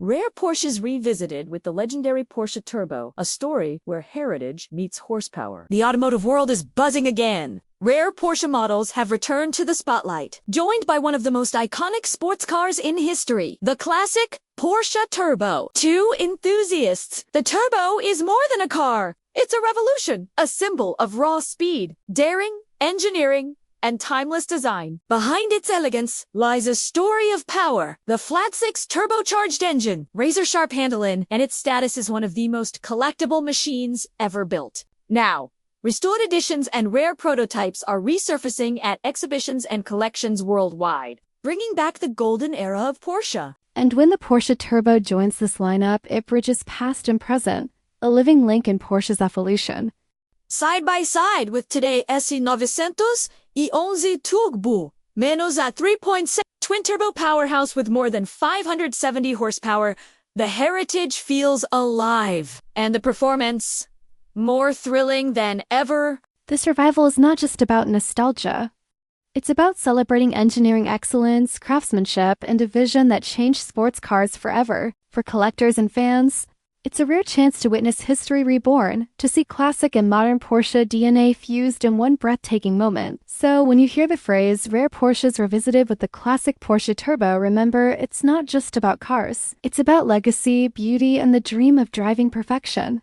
Rare Porsches revisited with the legendary Porsche Turbo, a story where heritage meets horsepower. The automotive world is buzzing again. Rare Porsche models have returned to the spotlight, joined by one of the most iconic sports cars in history, the classic Porsche Turbo. To enthusiasts, the Turbo is more than a car. It's a revolution, a symbol of raw speed, daring, engineering, and timeless design. Behind its elegance lies a story of power. The flat-six turbocharged engine, razor-sharp handling, and its status as one of the most collectible machines ever built. Now, restored editions and rare prototypes are resurfacing at exhibitions and collections worldwide, bringing back the golden era of Porsche. And when the Porsche Turbo joins this lineup, it bridges past and present, a living link in Porsche's evolution. Side by side with today's E911 Turbo, menos a 3.7 twin-turbo powerhouse with more than 570 horsepower, the heritage feels alive, and the performance more thrilling than ever. This revival is not just about nostalgia. It's about celebrating engineering excellence, craftsmanship, and a vision that changed sports cars forever. For collectors and fans, it's a rare chance to witness history reborn, to see classic and modern Porsche DNA fused in one breathtaking moment. So when you hear the phrase, Rare Porsches revisited with the classic Porsche Turbo, remember, it's not just about cars. It's about legacy, beauty, and the dream of driving perfection.